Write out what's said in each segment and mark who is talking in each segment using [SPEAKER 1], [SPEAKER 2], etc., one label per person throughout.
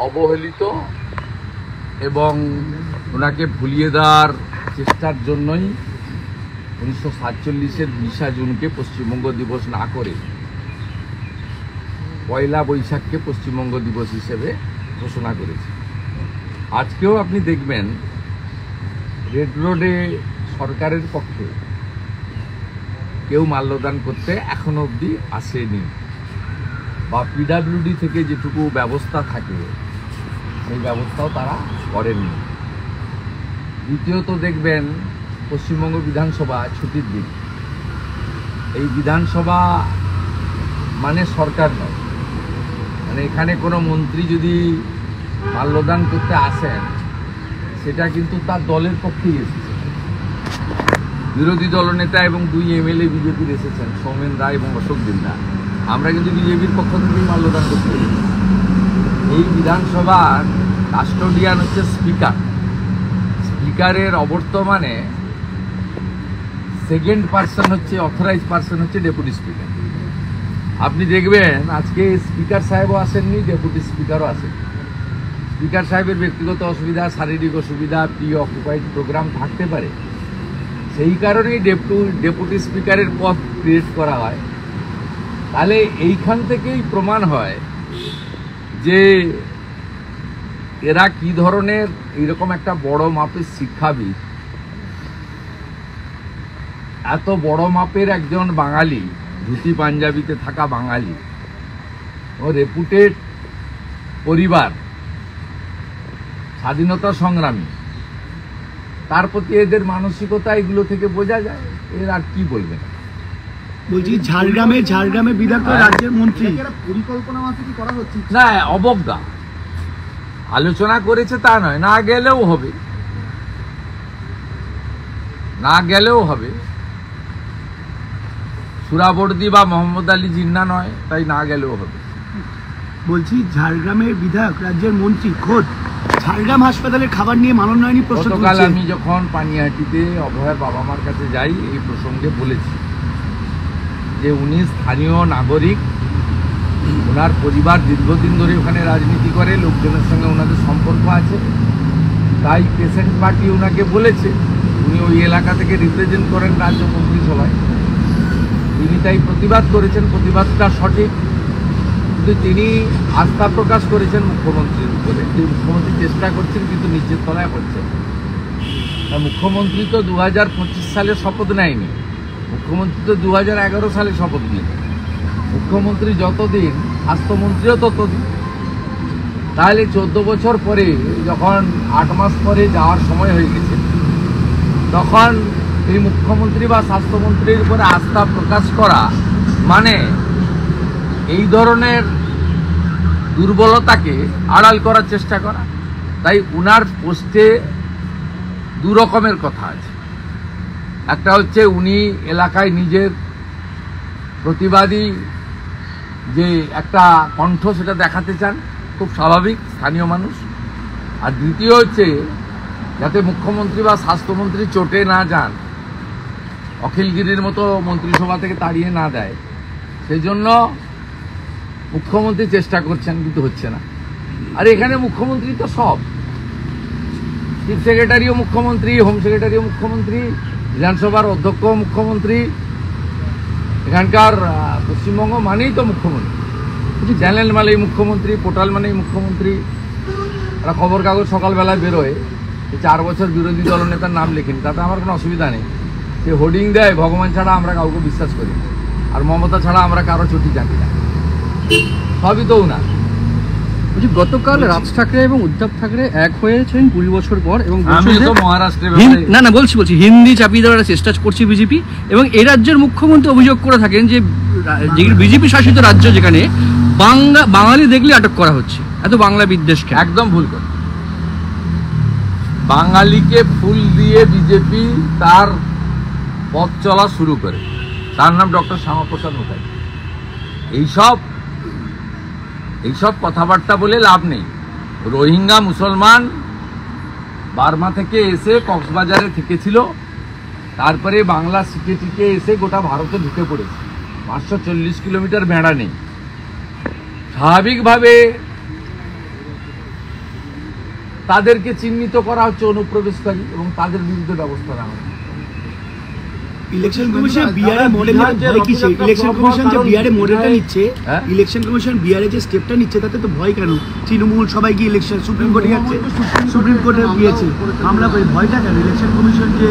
[SPEAKER 1] অবহেলিত এবং ওনাকে ভুলিয়ে দেওয়ার চেষ্টার জন্যই 1947-এর 20 জুনকে পশ্চিমবঙ্গ দিবস না করে পয়লা বৈশাখকে পশ্চিমবঙ্গ দিবস হিসেবে ঘোষণা করেছে। আজকেও আপনি দেখবেন রেড রোডে সরকারের পক্ষে কেউ মাল্যদান করতে এখনো অবধি আসেনি, বা পিডাব্লিউডি থেকে যেটুকু ব্যবস্থা থাকে সেই ব্যবস্থাও তারা করেননি। দ্বিতীয়ত দেখবেন পশ্চিমবঙ্গ বিধানসভা ছুটির দিন। এই বিধানসভা মানে সরকার নয়, মানে এখানে কোনো মন্ত্রী যদি মাল্যদান করতে আসেন সেটা কিন্তু তার দলের পক্ষেই এসেছে। বিরোধী দলনেতা এবং 2 এমএলএ বিজেপির এসেছেন, সৌমেন রায় এবং অশোক দিন্দা। আমরা কিন্তু বিজেপির পক্ষ থেকেই মাল্যদান করতে পেরেছি। এই বিধানসভার কাস্টোডিয়ান হচ্ছে স্পিকার। স্পিকারের অবর্তমানে সেকেন্ড পার্সন হচ্ছে, অথরাইজ পার্সন হচ্ছে ডেপুটি স্পিকার। আপনি দেখবেন আজকে স্পিকার সাহেবও আসেননি, ডেপুটি স্পিকারও আসেন। স্পিকার সাহেবের ব্যক্তিগত অসুবিধা, শারীরিক অসুবিধা, প্রি অকুপাইড প্রোগ্রাম থাকতে পারে, সেই কারণেই ডেপুটি স্পিকারের পদ ক্রিয়েট করা হয়। তাহলে এইখান থেকেই প্রমাণ হয় যে এরা কি ধরনের এইরকম একটা বড় মাপের শিক্ষাবিদ, এত বড় মাপের একজন বাঙালি, ধুতি পাঞ্জাবিতে থাকা বাঙালি ও রেপুটেড পরিবার, স্বাধীনতা সংগ্রামী, তার প্রতি এদের মানসিকতা এগুলো থেকে বোঝা যায়। এর আর কি বলবেন?
[SPEAKER 2] বলছি ঝাড়গ্রামে বিধায়ক রাজ্যের মন্ত্রী পরিকল্পনা মাফিক কি করা হচ্ছে
[SPEAKER 1] না, অবজ্ঞা। আলোচনা করেছে তা নয়, না গেলেও হবে, না গেলেও হবে। সুরাবর্দী বা মোহাম্মদ আলী জিন্না নয়, তাই না গেলেও হবে।
[SPEAKER 2] বলছি ঝাড়গ্রামের বিধায়ক রাজ্যের মন্ত্রী খোদ ঝাড়গ্রাম হাসপাতালের খাবার নিয়ে মানবনয়নী প্রশ্ন তুলছে।
[SPEAKER 1] গতকাল আমি যখন পানিহাটিতে অভয়ের বাবা মার কাছে যাই, এই প্রসঙ্গে বলেছি যে উনি স্থানীয় নাগরিক, ওনার পরিবার দীর্ঘদিন ধরে ওখানে রাজনীতি করে, লোকজনের সঙ্গে ওনাদের সম্পর্ক আছে, তাই পেশেন্ট পার্টি ওনাকে বলেছে, উনি ওই এলাকা থেকে রিপ্রেজেন্ট করেন রাজ্য মন্ত্রিসভায়, তিনি তাই প্রতিবাদ করেছেন। প্রতিবাদটা সঠিক, কিন্তু তিনি আস্থা প্রকাশ করেছেন মুখ্যমন্ত্রীর উপরে, যে মুখ্যমন্ত্রী চেষ্টা করছেন কিন্তু নিচের তলায় হচ্ছে। মুখ্যমন্ত্রী তো 2025 সালে শপথ নেয়নি, মুখ্যমন্ত্রী তো 2011 সালে শপথ নিয়েছেন। মুখ্যমন্ত্রী যতদিন, স্বাস্থ্যমন্ত্রীও ততদিন। তাহলে 14 বছর পরে, যখন 8 মাস পরে যাওয়ার সময় হয়ে গেছে, তখন এই মুখ্যমন্ত্রী বা স্বাস্থ্যমন্ত্রীর উপরে আস্থা প্রকাশ করা মানে এই ধরনের দুর্বলতাকে আড়াল করার চেষ্টা করা। তাই উনার পোস্টে 2 রকমের কথা আছে। একটা হচ্ছে উনি এলাকায় নিজের প্রতিবাদী যে একটা কণ্ঠ, সেটা দেখাতে চান, খুব স্বাভাবিক, স্থানীয় মানুষ। আর দ্বিতীয় হচ্ছে যাতে মুখ্যমন্ত্রী বা স্বাস্থ্যমন্ত্রী চটে না যান, অখিলগিরির মতো মন্ত্রিসভা থেকে তাড়িয়ে না দেয়, সেই জন্য মুখ্যমন্ত্রী চেষ্টা করছেন, কিন্তু হচ্ছে না। আর এখানে মুখ্যমন্ত্রী তো সব, চিফ সেক্রেটারিও মুখ্যমন্ত্রী, হোম সেক্রেটারিও মুখ্যমন্ত্রী, বিধানসভার অধ্যক্ষ মুখ্যমন্ত্রী, এখানকার পশ্চিমবঙ্গ মানেই তো মুখ্যমন্ত্রী। চ্যানেল মানেই মুখ্যমন্ত্রী, পোর্টাল মানেই মুখ্যমন্ত্রী। আর খবর কাগজ সকালবেলায় বেরোয় 4 বছর বিরোধী দলনেতার নাম লেখেন, তাতে আমার কোনো অসুবিধা নেই। সে হোর্ডিং দেয়, ভগবান ছাড়া আমরা কাউকে বিশ্বাস করি, আর মমতা ছাড়া আমরা কারো চটি জানি না, সবই তো না।
[SPEAKER 3] গতকাল রাজ ঠাকরে এবং উদ্ধব ঠাকরে এক হয়েছেন 20 বছর পর, এবং
[SPEAKER 1] মহারাষ্ট্রে
[SPEAKER 3] বলছি হিন্দি চাপিয়ে দেওয়ার চেষ্টা করছে বিজেপি। এবং এই রাজ্যের মুখ্যমন্ত্রী অভিযোগ করে থাকেন যে বিজেপি শাসিত রাজ্য, যেখানে বাঙালি দেখলে আটক করা হচ্ছে, এত বাংলা বিদ্বেষকে।
[SPEAKER 1] একদম ভুল করে। বাঙালিকে ফুল দিয়ে বিজেপি তার পথ চলা শুরু করে, তার নাম ডক্টর শ্যামাপ্রসাদ মুখার্জি। এইসব কথাবার্তা বলে লাভ নেই। রোহিঙ্গা মুসলমান বার্মা থেকে এসে কক্সবাজারে থেকেছিল, তারপরে বাংলা শিখে টিকে এসে গোটা ভারতে ঢুকে পড়েছে। 540 কিলোমিটার বেড়া নেই। স্বাভাবিকভাবে তাদেরকে চিহ্নিত করা হচ্ছে অনুপ্রবেশকারী এবং তাদের বিরুদ্ধে ব্যবস্থা নেওয়া হচ্ছে।
[SPEAKER 2] ইলেকশন কমিশন বিআরএ মডেল ভয় কিসে? ইলেকশন কমিশন যে বিআরএ মডেলটা নিচ্ছে, ইলেকশন কমিশন বিআরএ যে স্টেপটা নিচ্ছে তাতে তো ভয় কেন? তৃণমূল সবাই গিয়ে ইলেকশন সুপ্রিম কোর্টে যাচ্ছে, সুপ্রিম কোর্টে গিয়েছে মামলা করে, ভয়টা কেন? ইলেকশন কমিশন যে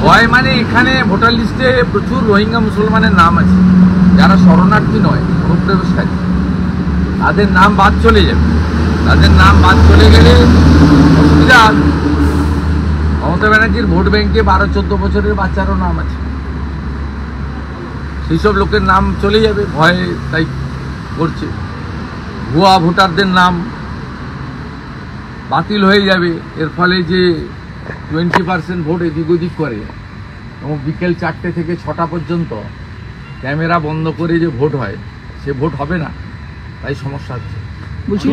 [SPEAKER 1] ভয় মানে এখানে ভোটার লিস্টে প্রচুর রোহিঙ্গা মুসলমানের নাম আছে, যারা শরণার্থী নয়, অনুপ্রবেশকারী, তাদের নাম বাদ চলে যাবে। তাদের নাম বাদ চলে গেলে অসুবিধা হবে। মমতা ব্যানার্জির ভোট ব্যাংকে 12-14 বছরের বাচ্চারও নাম আছে, সেই সব লোকের নাম চলে যাবে, ভয়ে তাই করছে। ভুয়া ভোটারদের নাম বাতিল হয়ে যাবে। এর ফলে যে 20% ভোট এদিক ওদিক করে এবং বিকেল 4টে থেকে 6টা পর্যন্ত ক্যামেরা বন্ধ করে যে ভোট হয়, সে ভোট হবে না, তাই সমস্যা হচ্ছে।
[SPEAKER 3] বলছি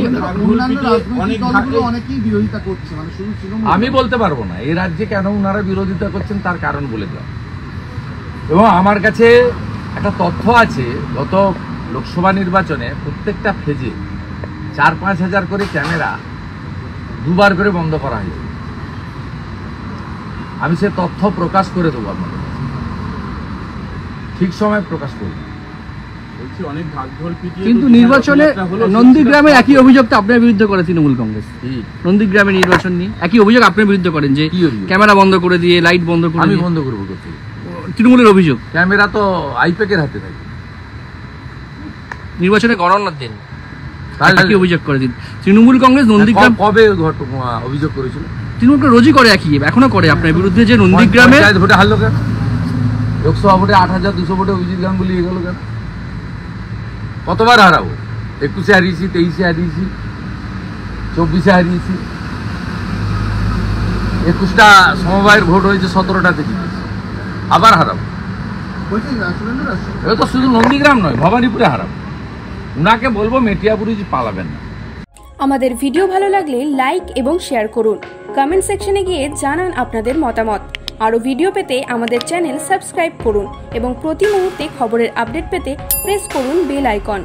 [SPEAKER 1] আমি বলতে পারবো না এই রাজ্যে কেন ওনারা বিরোধিতা করছেন, তার কারণ বলে দেওয়া। এবং আমার কাছে একটা তথ্য আছে, গত লোকসভা নির্বাচনে প্রত্যেকটা ফেজে 4-5 হাজার করে ক্যামেরা দুবার করে বন্ধ করা হয়েছে। আমি সে তথ্য প্রকাশ করে দেবো আপনাদের, ঠিক সময় প্রকাশ করব।
[SPEAKER 3] কিন্তু নির্বাচনে নন্দীগ্রামের একই অভিযোগ তো আপনার বিরুদ্ধে করে তৃণমূল কংগ্রেস। নন্দীগ্রামের নির্বাচন নিয়ে একই অভিযোগ আপনার বিরুদ্ধে করেন যে ক্যামেরা বন্ধ করে দিয়ে, লাইট বন্ধ করে।
[SPEAKER 1] আমি বন্ধ করবো করতে,
[SPEAKER 3] তৃণমূলের অভিযোগ।
[SPEAKER 1] ক্যামেরা তো আইপ্যাকের হাতে থাকে।
[SPEAKER 3] নির্বাচনে গণনার দিন একই অভিযোগ করে দিন তৃণমূল কংগ্রেস। নন্দীগ্রাম
[SPEAKER 1] কবে অভিযোগ করেছিল?
[SPEAKER 3] তৃণমূল রোজই করে, একই এখনো করে আপনার বিরুদ্ধে যে নন্দীগ্রামে
[SPEAKER 1] ভোটে হারলো কেন? লোকসভা ভোটে 8200 ভোটে অভিজিৎ গাঙ্গুলি এগোলো কেন? কতবার হারাবো? 21-এ হারিয়েছি, 23-এ হারিয়েছি, 24-এ হারিয়েছি, 21টা সমবায়ের ভোট হয়েছে, 17টাতে জিতেছি, আবার হারাবো। এটা তো শুধু নন্দীগ্রাম নয়, ভবানীপুরে হারাবো। উনাকে বলবো মেটিয়াপুরে পালাবেন না।
[SPEAKER 4] আমাদের ভিডিও ভালো লাগলে লাইক এবং শেয়ার করুন, কমেন্ট সেকশনে গিয়ে জানান আপনাদের মতামত। আরও ভিডিও পেতে আমাদের চ্যানেল সাবস্ক্রাইব করুন এবং প্রতি মুহূর্তে খবরের আপডেট পেতে প্রেস করুন বেল আইকন।